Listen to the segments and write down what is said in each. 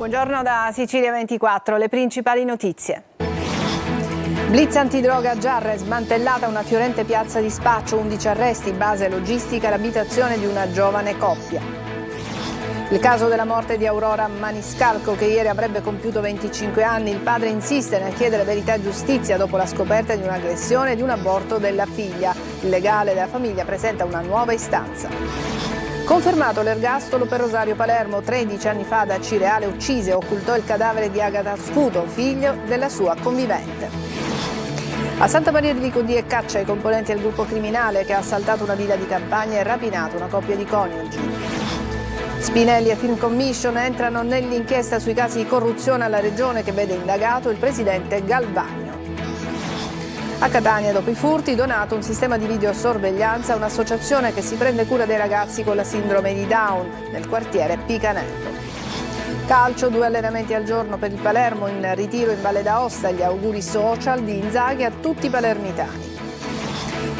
Buongiorno da Sicilia 24, le principali notizie. Blitz antidroga a Giarre, smantellata una fiorente piazza di spaccio, 11 arresti, base logistica, l'abitazione di una giovane coppia. Il caso della morte di Aurora Maniscalco, che ieri avrebbe compiuto 25 anni, il padre insiste nel chiedere verità e giustizia dopo la scoperta di un'aggressione e di un aborto della figlia. Il legale della famiglia presenta una nuova istanza. Confermato l'ergastolo per Rosario Palermo, 13 anni fa da Cireale uccise e occultò il cadavere di Agata Scuto, figlio della sua convivente. A Santa Maria di Licodia caccia i componenti del gruppo criminale che ha assaltato una villa di campagna e rapinato una coppia di coniugi. Spinelli e Film Commission entrano nell'inchiesta sui casi di corruzione alla regione che vede indagato il presidente Galvagno. A Catania, dopo i furti, donato un sistema di videosorveglianza a un'associazione che si prende cura dei ragazzi con la sindrome di Down nel quartiere Picanello. Calcio, 2 allenamenti al giorno per il Palermo in ritiro in Valle d'Aosta, gli auguri social di Inzaghi a tutti i palermitani.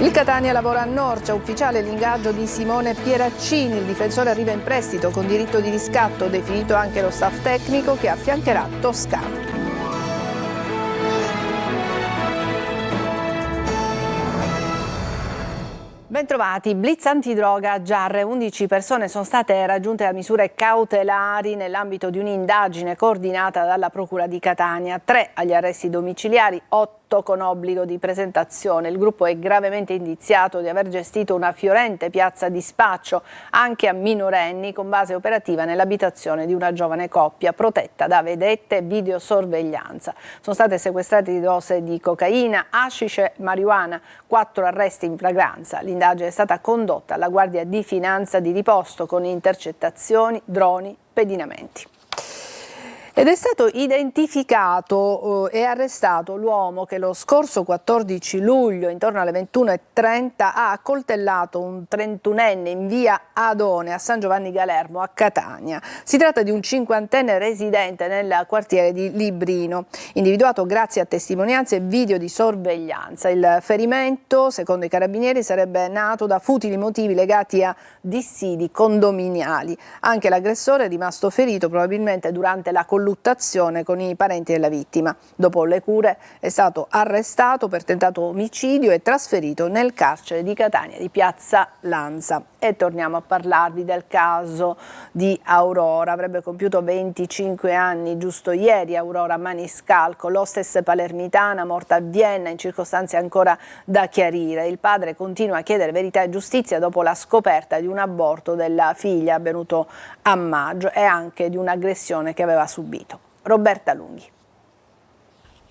Il Catania lavora a Norcia, ufficiale l'ingaggio di Simone Pieraccini, il difensore arriva in prestito con diritto di riscatto, definito anche lo staff tecnico che affiancherà Toscano. Bentrovati, blitz antidroga a Giarre, 11 persone sono state raggiunte a misure cautelari nell'ambito di un'indagine coordinata dalla Procura di Catania, 3 agli arresti domiciliari, 8 con obbligo di presentazione. Il gruppo è gravemente indiziato di aver gestito una fiorente piazza di spaccio anche a minorenni con base operativa nell'abitazione di una giovane coppia protetta da vedette e videosorveglianza. Sono state sequestrate dose di cocaina, hashish e marijuana, 4 arresti in flagranza. L'indagine è stata condotta alla Guardia di Finanza di riposto con intercettazioni, droni, pedinamenti. Ed è stato identificato e arrestato l'uomo che lo scorso 14 luglio, intorno alle 21:30, ha accoltellato un 31enne in via Adone a San Giovanni Galermo a Catania. Si tratta di un 50enne residente nel quartiere di Librino, individuato grazie a testimonianze e video di sorveglianza. Il ferimento, secondo i carabinieri, sarebbe nato da futili motivi legati a dissidi condominiali. Anche l'aggressore è rimasto ferito probabilmente durante la colluttazione con i parenti della vittima. Dopo le cure è stato arrestato per tentato omicidio e trasferito nel carcere di Catania di Piazza Lanza. E torniamo a parlarvi del caso di Aurora. Avrebbe compiuto 25 anni giusto ieri Aurora Maniscalco, l'hostess palermitana morta a Vienna in circostanze ancora da chiarire. Il padre continua a chiedere verità e giustizia dopo la scoperta di un aborto della figlia avvenuto a maggio e anche di un'aggressione che aveva subito. Roberta Lunghi.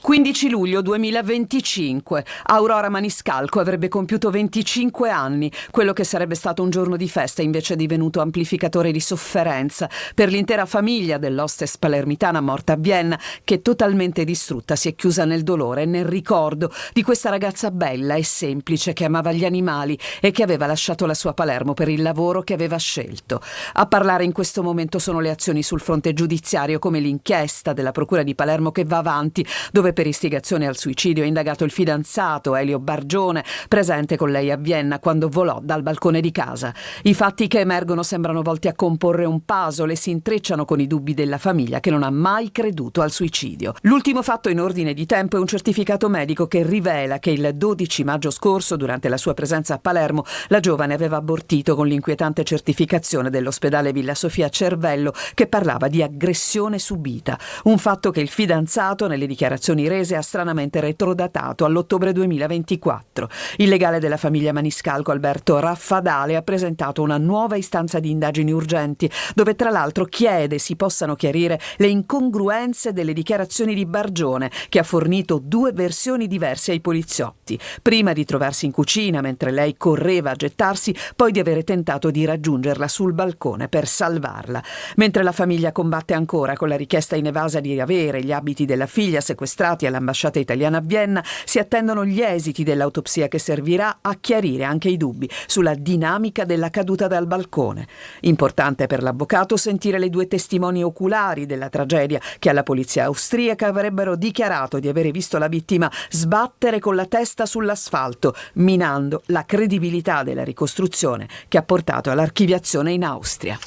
15 luglio 2025. Aurora Maniscalco avrebbe compiuto 25 anni. Quello che sarebbe stato un giorno di festa invece è divenuto amplificatore di sofferenza per l'intera famiglia dell'hostess palermitana morta a Vienna, che totalmente distrutta si è chiusa nel dolore e nel ricordo di questa ragazza bella e semplice che amava gli animali e che aveva lasciato la sua Palermo per il lavoro che aveva scelto. A parlare in questo momento sono le azioni sul fronte giudiziario, come l'inchiesta della Procura di Palermo che va avanti, dove per istigazione al suicidio è indagato il fidanzato Elio Bargione, presente con lei a Vienna quando volò dal balcone di casa. I fatti che emergono sembrano volti a comporre un puzzle e si intrecciano con i dubbi della famiglia che non ha mai creduto al suicidio. L'ultimo fatto in ordine di tempo è un certificato medico che rivela che il 12 maggio scorso, durante la sua presenza a Palermo, la giovane aveva abortito con l'inquietante certificazione dell'ospedale Villa Sofia Cervello che parlava di aggressione subita, un fatto che il fidanzato nelle dichiarazioni rese ha stranamente retrodatato all'ottobre 2024. Il legale della famiglia Maniscalco, Alberto Raffadale, ha presentato una nuova istanza di indagini urgenti, dove tra l'altro chiede si possano chiarire le incongruenze delle dichiarazioni di Bargione, che ha fornito 2 versioni diverse ai poliziotti. Prima di trovarsi in cucina mentre lei correva a gettarsi, poi di avere tentato di raggiungerla sul balcone per salvarla. Mentre la famiglia combatte ancora con la richiesta inevasa di avere gli abiti della figlia sequestrati all'ambasciata italiana a Vienna, si attendono gli esiti dell'autopsia che servirà a chiarire anche i dubbi sulla dinamica della caduta dal balcone. Importante per l'avvocato sentire le 2 testimoni oculari della tragedia che alla polizia austriaca avrebbero dichiarato di avere visto la vittima sbattere con la testa sull'asfalto, minando la credibilità della ricostruzione che ha portato all'archiviazione in Austria.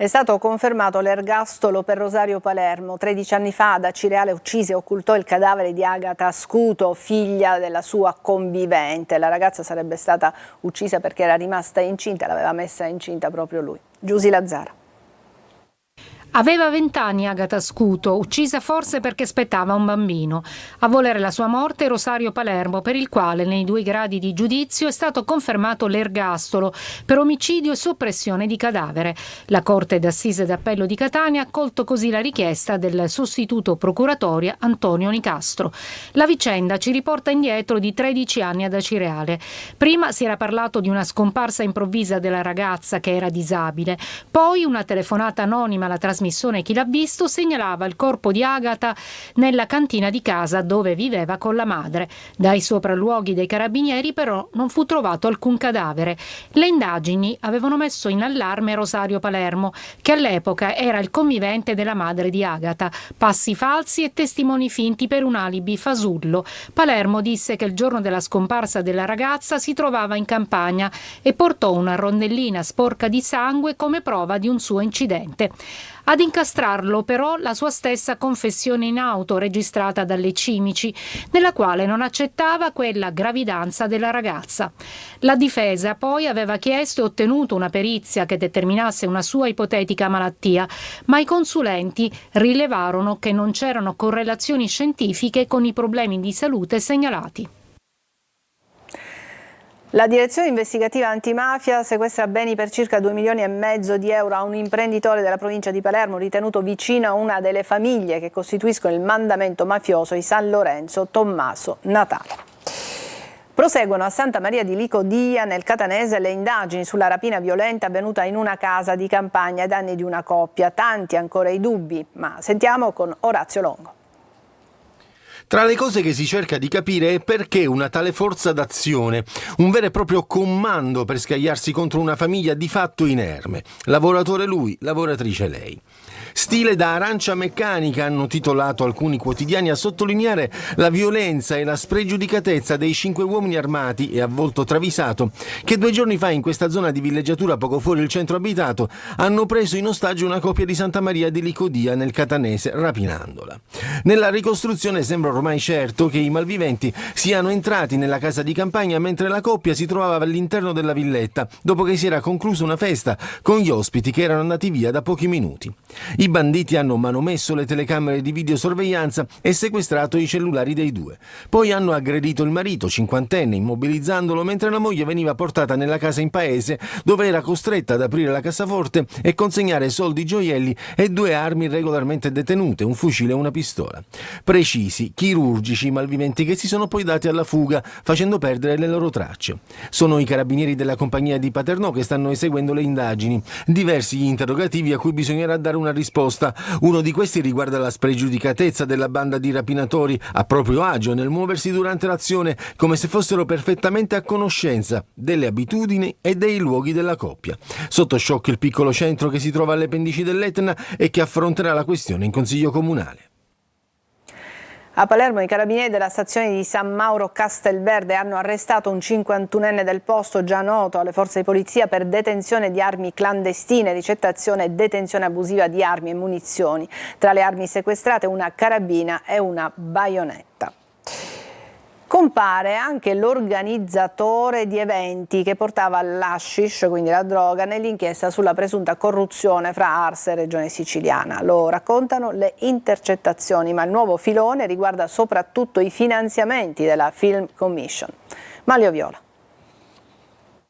È stato confermato l'ergastolo per Rosario Palermo. 13 anni fa ad Acireale uccise e occultò il cadavere di Agata Scuto, figlia della sua convivente. La ragazza sarebbe stata uccisa perché era rimasta incinta, l'aveva messa incinta proprio lui. Giusy Lazzara. Aveva 20 anni Agata Scuto, uccisa forse perché aspettava un bambino. A volere la sua morte Rosario Palermo, per il quale nei 2 gradi di giudizio è stato confermato l'ergastolo per omicidio e soppressione di cadavere. La Corte d'Assise d'Appello di Catania ha accolto così la richiesta del sostituto procuratore Antonio Nicastro. La vicenda ci riporta indietro di 13 anni ad Acireale. Prima si era parlato di una scomparsa improvvisa della ragazza che era disabile, poi una telefonata anonima alla trasmissione Chi l'ha visto segnalava il corpo di Agata nella cantina di casa dove viveva con la madre. Dai sopralluoghi dei carabinieri però non fu trovato alcun cadavere. Le indagini avevano messo in allarme Rosario Palermo, che all'epoca era il convivente della madre di Agata. Passi falsi e testimoni finti per un alibi fasullo. Palermo disse che il giorno della scomparsa della ragazza si trovava in campagna e portò una rondellina sporca di sangue come prova di un suo incidente. Ad incastrarlo però la sua stessa confessione in auto registrata dalle Cimici, nella quale non accettava quella gravidanza della ragazza. La difesa poi aveva chiesto e ottenuto una perizia che determinasse una sua ipotetica malattia, ma i consulenti rilevarono che non c'erano correlazioni scientifiche con i problemi di salute segnalati. La direzione investigativa antimafia sequestra beni per circa 2,5 milioni di euro a un imprenditore della provincia di Palermo ritenuto vicino a una delle famiglie che costituiscono il mandamento mafioso di San Lorenzo, Tommaso Natale. Proseguono a Santa Maria di Licodia, nel Catanese, le indagini sulla rapina violenta avvenuta in una casa di campagna ai danni di una coppia. Tanti ancora i dubbi, ma sentiamo con Orazio Longo. Tra le cose che si cerca di capire è perché una tale forza d'azione, un vero e proprio comando per scagliarsi contro una famiglia di fatto inerme. Lavoratore lui, lavoratrice lei. Stile da arancia meccanica, hanno titolato alcuni quotidiani, a sottolineare la violenza e la spregiudicatezza dei 5 uomini armati e a volto travisato che 2 giorni fa in questa zona di villeggiatura poco fuori il centro abitato hanno preso in ostaggio una coppia di Santa Maria di Licodia nel Catanese, rapinandola. Nella ricostruzione sembra ormai certo che i malviventi siano entrati nella casa di campagna mentre la coppia si trovava all'interno della villetta dopo che si era conclusa una festa con gli ospiti che erano andati via da pochi minuti. I banditi hanno manomesso le telecamere di videosorveglianza e sequestrato i cellulari dei 2. Poi hanno aggredito il marito, 50enne, immobilizzandolo mentre la moglie veniva portata nella casa in paese dove era costretta ad aprire la cassaforte e consegnare soldi, gioielli e 2 armi regolarmente detenute, un fucile e una pistola. Precisi, chirurgici i malviventi che si sono poi dati alla fuga facendo perdere le loro tracce. Sono i carabinieri della compagnia di Paternò che stanno eseguendo le indagini. Diversi gli interrogativi a cui bisognerà dare una risposta. Uno di questi riguarda la spregiudicatezza della banda di rapinatori a proprio agio nel muoversi durante l'azione come se fossero perfettamente a conoscenza delle abitudini e dei luoghi della coppia. Sotto shock il piccolo centro che si trova alle pendici dell'Etna e che affronterà la questione in consiglio comunale. A Palermo i carabinieri della stazione di San Mauro Castelverde hanno arrestato un 51enne del posto già noto alle forze di polizia per detenzione di armi clandestine, ricettazione e detenzione abusiva di armi e munizioni. Tra le armi sequestrate una carabina e una baionetta. Compare anche l'organizzatore di eventi che portava l'hashish, quindi la droga, nell'inchiesta sulla presunta corruzione fra Ars e Regione Siciliana. Lo raccontano le intercettazioni, ma il nuovo filone riguarda soprattutto i finanziamenti della Film Commission. Manlio Viola.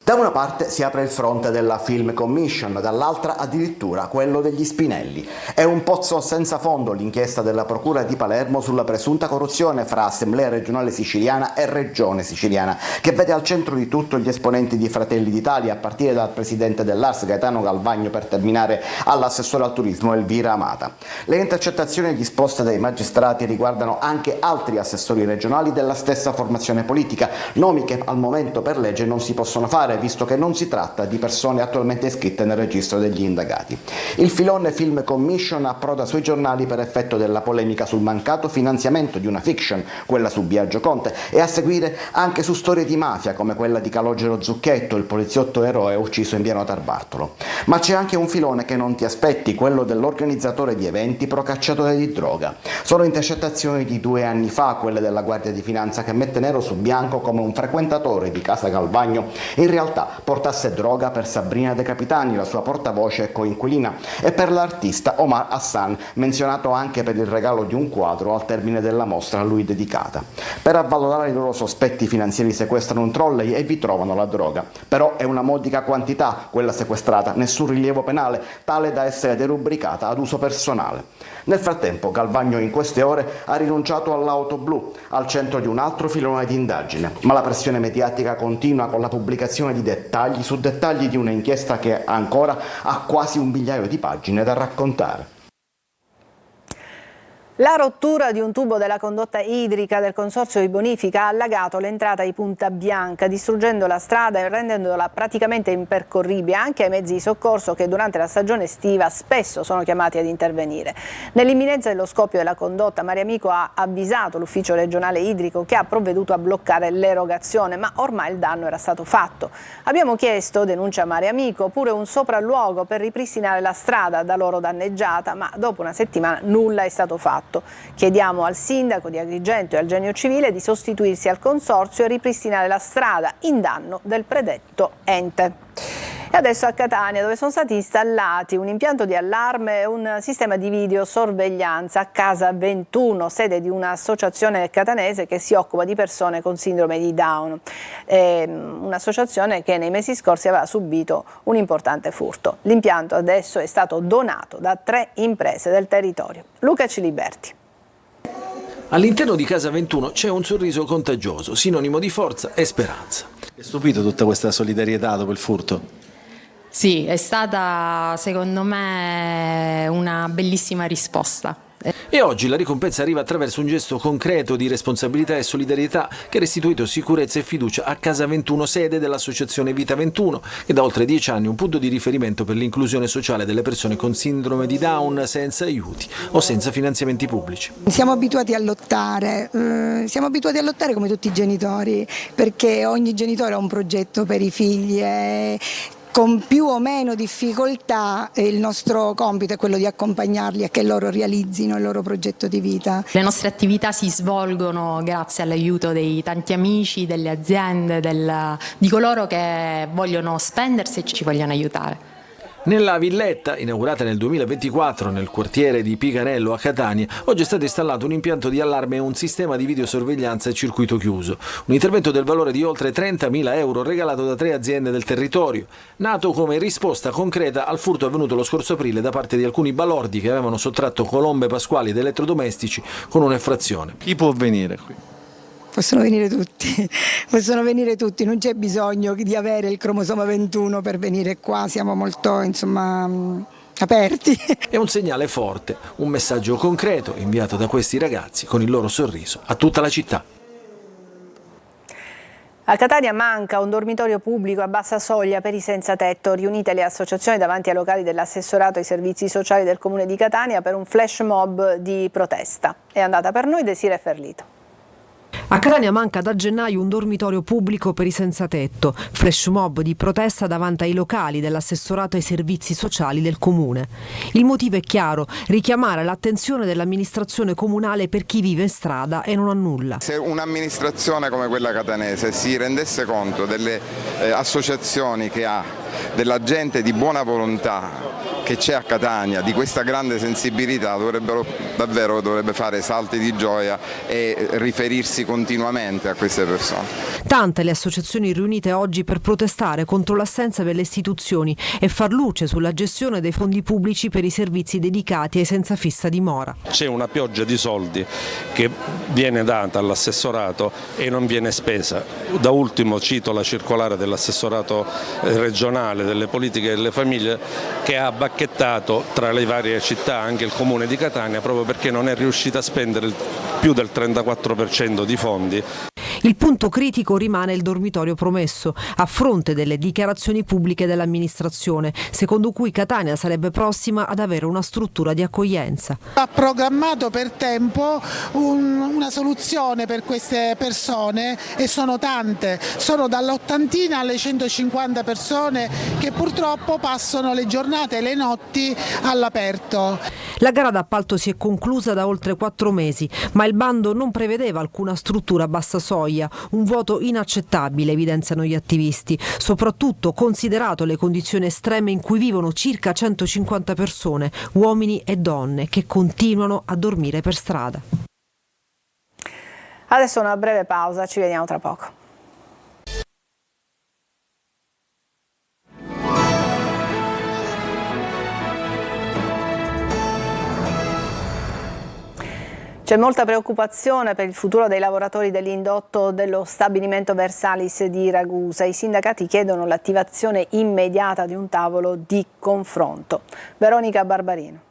Da una parte si apre il fronte della Film Commission, dall'altra addirittura quello degli Spinelli. È un pozzo senza fondo l'inchiesta della Procura di Palermo sulla presunta corruzione fra Assemblea regionale siciliana e Regione siciliana, che vede al centro di tutto gli esponenti di Fratelli d'Italia, a partire dal presidente dell'Ars Gaetano Galvagno per terminare all'assessore al turismo Elvira Amata. Le intercettazioni disposte dai magistrati riguardano anche altri assessori regionali della stessa formazione politica, nomi che al momento per legge non si possono fare particolare visto che non si tratta di persone attualmente iscritte nel registro degli indagati. Il filone Film Commission approda sui giornali per effetto della polemica sul mancato finanziamento di una fiction, quella su Biagio Conte, e a seguire anche su storie di mafia come quella di Calogero Zucchetto, il poliziotto eroe ucciso in pieno Tarbartolo. Ma c'è anche un filone che non ti aspetti, quello dell'organizzatore di eventi procacciatore di droga. Sono intercettazioni di 2 anni fa, quelle della Guardia di Finanza, che mette nero su bianco come un frequentatore di Casa Galvagno in realtà portasse droga per Sabrina De Capitani, la sua portavoce e coinquilina, e per l'artista Omar Hassan, menzionato anche per il regalo di un quadro al termine della mostra a lui dedicata. Per avvalorare i loro sospetti finanziari sequestrano un trolley e vi trovano la droga. Però è una modica quantità quella sequestrata, nessun rilievo penale, tale da essere derubricata ad uso personale. Nel frattempo Galvagno in queste ore ha rinunciato all'auto blu, al centro di un altro filone di indagine, ma la pressione mediatica continua con la pubblicazione di dettagli su dettagli di una inchiesta che ancora ha quasi 1 migliaio di pagine da raccontare. La rottura di un tubo della condotta idrica del Consorzio di Bonifica ha allagato l'entrata di Punta Bianca, distruggendo la strada e rendendola praticamente impercorribile anche ai mezzi di soccorso che durante la stagione estiva spesso sono chiamati ad intervenire. Nell'imminenza dello scoppio della condotta, Mariamico ha avvisato l'ufficio regionale idrico, che ha provveduto a bloccare l'erogazione, ma ormai il danno era stato fatto. Abbiamo chiesto, denuncia Mariamico, pure un sopralluogo per ripristinare la strada da loro danneggiata, ma dopo una settimana nulla è stato fatto. Chiediamo al sindaco di Agrigento e al Genio Civile di sostituirsi al consorzio e ripristinare la strada in danno del predetto ente. E adesso a Catania, dove sono stati installati un impianto di allarme e un sistema di videosorveglianza a Casa 21, sede di un'associazione catanese che si occupa di persone con sindrome di Down. Un'associazione che nei mesi scorsi aveva subito un importante furto. L'impianto adesso è stato donato da 3 imprese del territorio. Luca Ciliberti. All'interno di Casa 21 c'è un sorriso contagioso, sinonimo di forza e speranza. È stupito tutta questa solidarietà dopo il furto? Sì, è stata secondo me una bellissima risposta. E oggi la ricompensa arriva attraverso un gesto concreto di responsabilità e solidarietà che ha restituito sicurezza e fiducia a Casa 21, sede dell'associazione Vita 21, che da oltre 10 anni è un punto di riferimento per l'inclusione sociale delle persone con sindrome di Down senza aiuti o senza finanziamenti pubblici. Siamo abituati a lottare come tutti i genitori, perché ogni genitore ha un progetto per i figli e con più o meno difficoltà il nostro compito è quello di accompagnarli a che loro realizzino il loro progetto di vita. Le nostre attività si svolgono grazie all'aiuto dei tanti amici, delle aziende, di coloro che vogliono spendersi e ci vogliono aiutare. Nella villetta, inaugurata nel 2024 nel quartiere di Piganello a Catania, oggi è stato installato un impianto di allarme e un sistema di videosorveglianza a circuito chiuso. Un intervento del valore di oltre 30.000 euro regalato da 3 aziende del territorio, nato come risposta concreta al furto avvenuto lo scorso aprile da parte di alcuni balordi che avevano sottratto colombe pasquali ed elettrodomestici con un'effrazione. Chi può venire qui? Possono venire tutti, non c'è bisogno di avere il cromosoma 21 per venire qua, siamo molto aperti. È un segnale forte, un messaggio concreto inviato da questi ragazzi con il loro sorriso a tutta la città. A Catania manca un dormitorio pubblico a bassa soglia per i senza tetto. Riunite le associazioni davanti ai locali dell'assessorato ai servizi sociali del Comune di Catania per un flash mob di protesta. È andata per noi Desiree Ferlito. A Catania manca da gennaio un dormitorio pubblico per i senza tetto, flash mob di protesta davanti ai locali dell'assessorato ai servizi sociali del comune. Il motivo è chiaro, richiamare l'attenzione dell'amministrazione comunale per chi vive in strada e non ha nulla. Se un'amministrazione come quella catanese si rendesse conto delle associazioni che ha, della gente di buona volontà che c'è a Catania, di questa grande sensibilità, dovrebbe fare salti di gioia e riferirsi continuamente a queste persone. Tante le associazioni riunite oggi per protestare contro l'assenza delle istituzioni e far luce sulla gestione dei fondi pubblici per i servizi dedicati ai senza fissa dimora. C'è una pioggia di soldi che viene data all'assessorato e non viene spesa. Da ultimo cito la circolare dell'assessorato regionale delle politiche delle famiglie che ha bacchettato tra le varie città anche il comune di Catania proprio perché non è riuscita a spendere più del 34% di fondi. Il punto critico rimane il dormitorio promesso, a fronte delle dichiarazioni pubbliche dell'amministrazione, secondo cui Catania sarebbe prossima ad avere una struttura di accoglienza. Ha programmato per tempo una soluzione per queste persone, e sono tante, sono dall'80 alle 150 persone che purtroppo passano le giornate e le notti all'aperto. La gara d'appalto si è conclusa da oltre 4 mesi, ma il bando non prevedeva alcuna struttura a bassa soglia, un vuoto inaccettabile, evidenziano gli attivisti, soprattutto considerato le condizioni estreme in cui vivono circa 150 persone, uomini e donne, che continuano a dormire per strada. Adesso una breve pausa, ci vediamo tra poco. C'è molta preoccupazione per il futuro dei lavoratori dell'indotto dello stabilimento Versalis di Ragusa. I sindacati chiedono l'attivazione immediata di un tavolo di confronto. Veronica Barbarino.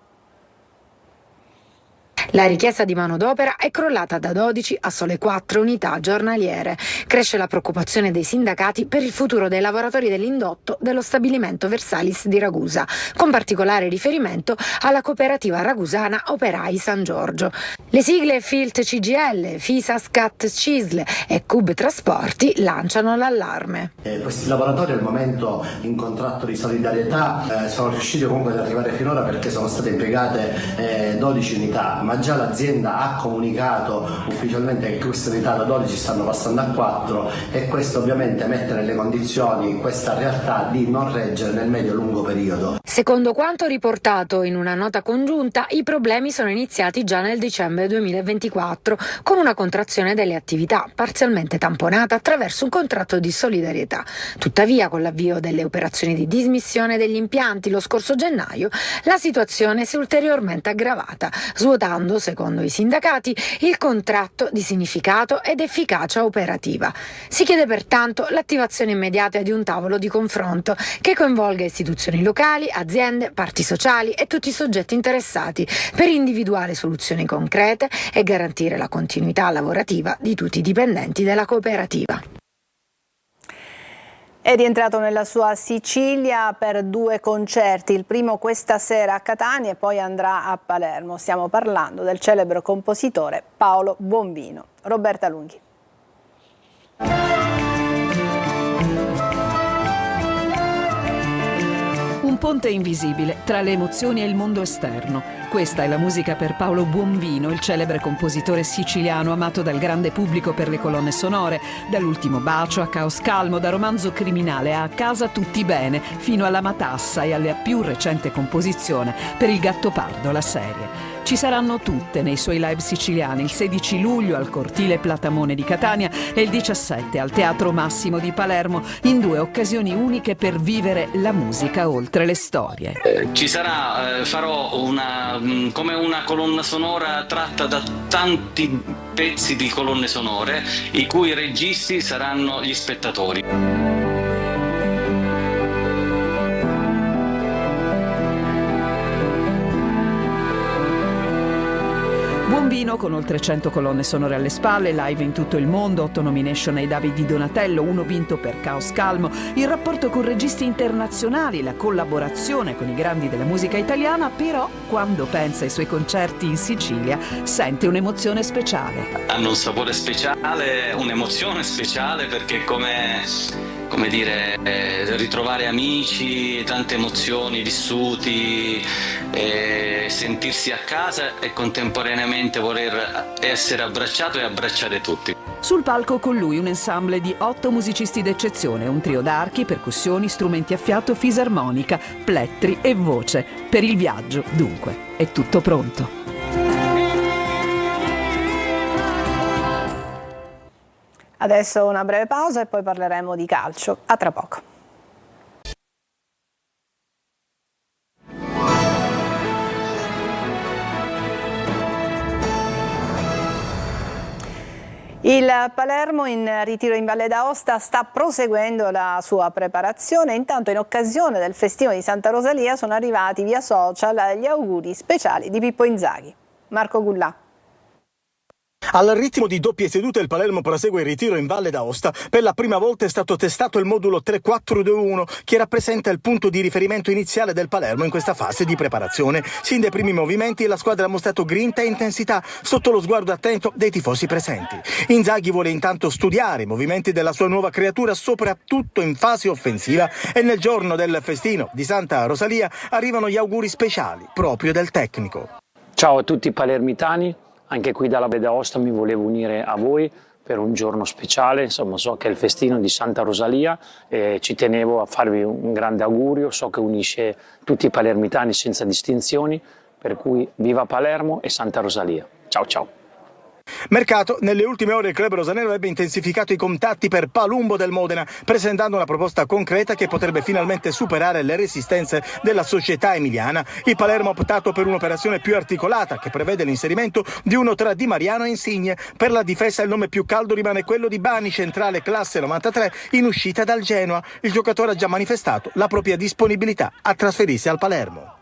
La richiesta di manodopera è crollata da 12 a sole 4 unità giornaliere. Cresce la preoccupazione dei sindacati per il futuro dei lavoratori dell'indotto dello stabilimento Versalis di Ragusa, con particolare riferimento alla cooperativa ragusana Operai San Giorgio. Le sigle FILT CGL, FISAS CAT CISL e CUB Trasporti lanciano l'allarme. Questi lavoratori al momento in contratto di solidarietà sono riusciti comunque ad arrivare finora perché sono state impiegate 12 unità, ma già l'azienda ha comunicato ufficialmente che queste unità da 12 stanno passando a 4 e questo ovviamente mette nelle condizioni questa realtà di non reggere nel medio-lungo periodo. Secondo quanto riportato in una nota congiunta, i problemi sono iniziati già nel dicembre 2024 con una contrazione delle attività parzialmente tamponata attraverso un contratto di solidarietà. Tuttavia, con l'avvio delle operazioni di dismissione degli impianti lo scorso gennaio, la situazione si è ulteriormente aggravata, svuotando, secondo i sindacati, il contratto di significato ed efficacia operativa. Si chiede pertanto l'attivazione immediata di un tavolo di confronto che coinvolga istituzioni locali, aziende, parti sociali e tutti i soggetti interessati per individuare soluzioni concrete e garantire la continuità lavorativa di tutti i dipendenti della cooperativa. È rientrato nella sua Sicilia per 2 concerti, il primo questa sera a Catania e poi andrà a Palermo. Stiamo parlando del celebre compositore Paolo Bombino. Roberta Lunghi. Un ponte invisibile tra le emozioni e il mondo esterno. Questa è la musica per Paolo Bombino, il celebre compositore siciliano amato dal grande pubblico per le colonne sonore, dall'ultimo bacio a Caos Calmo, da Romanzo criminale a Casa tutti bene, fino alla Matassa e alla più recente composizione per Il Gattopardo, la serie. Ci saranno tutte nei suoi live siciliani, il 16 luglio al Cortile Platamone di Catania e il 17 al Teatro Massimo di Palermo, in 2 occasioni uniche per vivere la musica oltre le storie. Ci sarà, farò come una colonna sonora tratta da tanti pezzi di colonne sonore, i cui registi saranno gli spettatori. Bombino con oltre 100 colonne sonore alle spalle, live in tutto il mondo, 8 nomination ai David di Donatello, 1 vinto per Caos Calmo, il rapporto con registi internazionali, la collaborazione con i grandi della musica italiana, però quando pensa ai suoi concerti in Sicilia sente un'emozione speciale. Hanno un sapore speciale, un'emozione speciale, perché come dire, ritrovare amici, tante emozioni vissuti, sentirsi a casa e contemporaneamente voler essere abbracciato e abbracciare tutti. Sul palco con lui un ensemble di 8 musicisti d'eccezione, un trio d'archi, percussioni, strumenti a fiato, fisarmonica, plettri e voce. Per il viaggio, dunque, è tutto pronto. Adesso una breve pausa e poi parleremo di calcio. A tra poco. Il Palermo, in ritiro in Valle d'Aosta, sta proseguendo la sua preparazione. Intanto, in occasione del festino di Santa Rosalia, sono arrivati via social gli auguri speciali di Pippo Inzaghi. Marco Gullà. Al ritmo di doppie sedute il Palermo prosegue il ritiro in Valle d'Aosta. Per la prima volta è stato testato il modulo 3-4-2-1 che rappresenta il punto di riferimento iniziale del Palermo in questa fase di preparazione. Sin dai primi movimenti la squadra ha mostrato grinta e intensità sotto lo sguardo attento dei tifosi presenti. Inzaghi vuole intanto studiare i movimenti della sua nuova creatura soprattutto in fase offensiva e nel giorno del festino di Santa Rosalia arrivano gli auguri speciali proprio del tecnico. Ciao a tutti i palermitani. Anche qui dalla Valle d'Aosta mi volevo unire a voi per un giorno speciale, insomma so che è il festino di Santa Rosalia e ci tenevo a farvi un grande augurio, so che unisce tutti i palermitani senza distinzioni, per cui viva Palermo e Santa Rosalia. Ciao ciao! Mercato, nelle ultime ore il club rosanero avrebbe intensificato i contatti per Palumbo del Modena, presentando una proposta concreta che potrebbe finalmente superare le resistenze della società emiliana. Il Palermo ha optato per un'operazione più articolata che prevede l'inserimento di uno tra Di Mariano e Insigne. Per la difesa il nome più caldo rimane quello di Bani, centrale classe 93, in uscita dal Genoa. Il giocatore ha già manifestato la propria disponibilità a trasferirsi al Palermo.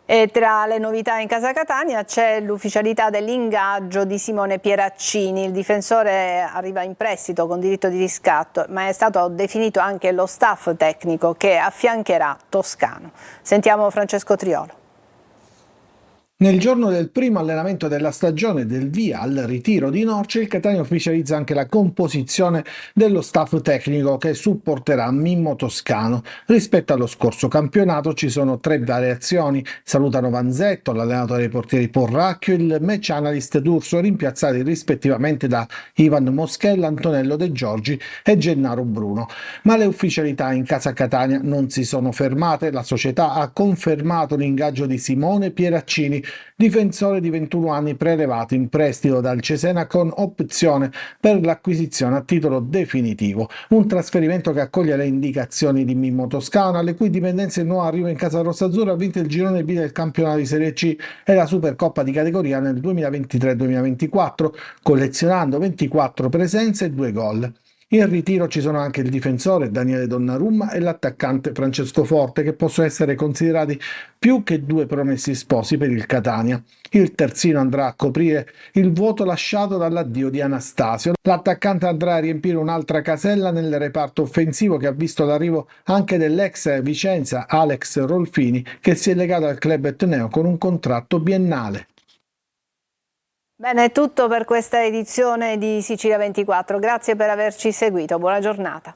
E tra le novità in casa Catania c'è l'ufficialità dell'ingaggio di Simone Pieraccini. Il difensore arriva in prestito con diritto di riscatto, ma è stato definito anche lo staff tecnico che affiancherà Toscano. Sentiamo Francesco Triolo. Nel giorno del primo allenamento della stagione del via al ritiro di Norcia, il Catania ufficializza anche la composizione dello staff tecnico che supporterà Mimmo Toscano. Rispetto allo scorso campionato ci sono 3 variazioni. Salutano Vanzetto, l'allenatore dei portieri Porracchio e il match analyst D'Urso, rimpiazzati rispettivamente da Ivan Moschella, Antonello De Giorgi e Gennaro Bruno. Ma le ufficialità in casa Catania non si sono fermate. La società ha confermato l'ingaggio di Simone Pieraccini, difensore di 21 anni prelevato in prestito dal Cesena con opzione per l'acquisizione a titolo definitivo. Un trasferimento che accoglie le indicazioni di Mimmo Toscano, alle cui dipendenze il nuovo arrivo in casa rossazzurra ha vinto il girone B del campionato di Serie C e la Supercoppa di categoria nel 2023-2024, collezionando 24 presenze e 2 gol. In ritiro ci sono anche il difensore Daniele Donnarumma e l'attaccante Francesco Forte, che possono essere considerati più che 2 promessi sposi per il Catania. Il terzino andrà a coprire il vuoto lasciato dall'addio di Anastasio. L'attaccante andrà a riempire un'altra casella nel reparto offensivo, che ha visto l'arrivo anche dell'ex Vicenza Alex Rolfini, che si è legato al club etneo con un contratto biennale. Bene, è tutto per questa edizione di Sicilia 24. Grazie per averci seguito. Buona giornata.